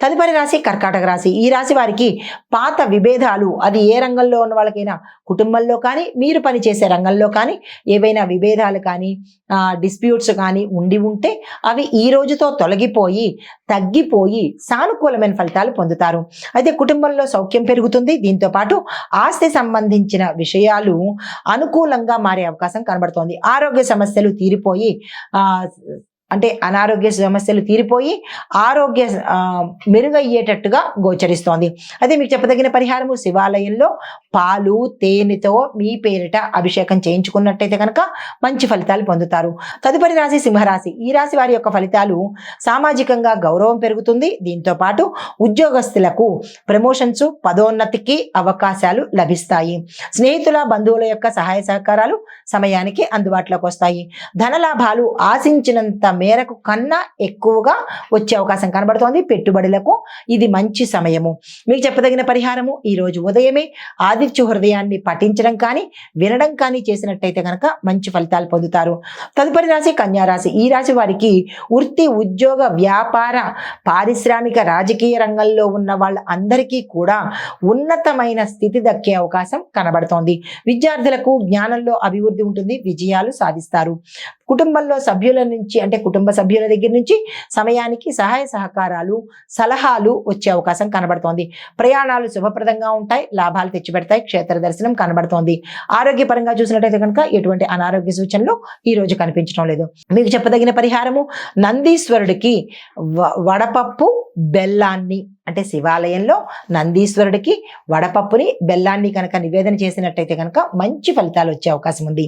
తదుపరి రాశి కర్కాటక రాశి. ఈ రాశి వారికి పాత విభేదాలు, అది ఏ రంగంలో ఉన్న వాళ్ళకైనా, కుటుంబంలో కానీ మీరు పనిచేసే రంగంలో కానీ ఏవైనా విభేదాలు కానీ డిస్ప్యూట్స్ కానీ ఉంటే అవి ఈ రోజుతో తొలగిపోయి తగ్గిపోయి సానుకూలమైన ఫలితాలు పొందుతారు. అయితే కుటుంబంలో సౌఖ్యం పెరుగుతుంది. దీంతో పాటు ఆస్తి సంబంధించిన విషయాలు అనుకూలంగా మారే అవకాశం కనబడుతోంది. ఆరోగ్య సమస్యలు తీరిపోయి అంటే అనారోగ్య సమస్యలు తీరిపోయి ఆరోగ్య మెరుగయ్యేటట్టుగా గోచరిస్తోంది. అదే మీకు చెప్పదగిన పరిహారము, శివాలయంలో పాలు తేనెతో మీ పేరిట అభిషేకం చేయించుకున్నట్టయితే కనుక మంచి ఫలితాలు పొందుతారు. తదుపరి రాశి సింహరాశి. ఈ రాశి వారి యొక్క ఫలితాలు సామాజికంగా గౌరవం పెరుగుతుంది. దీంతో పాటు ఉద్యోగస్తులకు ప్రమోషన్స్, పదోన్నతికి అవకాశాలు లభిస్తాయి. స్నేహితుల బంధువుల యొక్క సహాయ సహకారాలు సమయానికి అందుబాటులోకి వస్తాయి. ధనలాభాలు ఆశించినంత మేరకు కన్నా ఎక్కువగా వచ్చే అవకాశం కనబడుతోంది. పెట్టుబడులకు ఇది మంచి సమయము. మీకు చెప్పదగిన పరిహారము, ఈ రోజు ఉదయమే ఆదిత్య హృదయాన్ని పఠించడం కానీ వినడం కానీ చేసినట్టయితే కనుక మంచి ఫలితాలు పొందుతారు. తదుపరి రాశి కన్యా రాశి. ఈ రాశి వారికి వృత్తి, ఉద్యోగ, వ్యాపార, పారిశ్రామిక, రాజకీయ రంగంలో ఉన్న వాళ్ళందరికీ కూడా ఉన్నతమైన స్థితి దక్కే అవకాశం కనబడుతోంది. విద్యార్థులకు జ్ఞానంలో అభివృద్ధి ఉంటుంది. విజయాలు సాధిస్తారు. కుటుంబంలో సభ్యుల నుంచి అంటే కుటుంబ సభ్యుల దగ్గర నుంచి సమయానికి సహాయ సహకారాలు, సలహాలు వచ్చే అవకాశం కనబడుతోంది. ప్రయాణాలు శుభప్రదంగా ఉంటాయి. లాభాలు తెచ్చిపెడతాయి. క్షేత్ర దర్శనం కనబడుతోంది. ఆరోగ్యపరంగా చూసినట్టయితే కనుక ఎటువంటి అనారోగ్య సూచనలు ఈ రోజు కనిపించడం లేదు. మీకు చెప్పదగిన పరిహారము, నందీశ్వరుడికి వడపప్పు బెల్లాన్ని అంటే శివాలయంలో నందీశ్వరుడికి వడపప్పుని బెల్లాన్ని కనుక నివేదన చేసినట్టయితే కనుక మంచి ఫలితాలు వచ్చే అవకాశం ఉంది.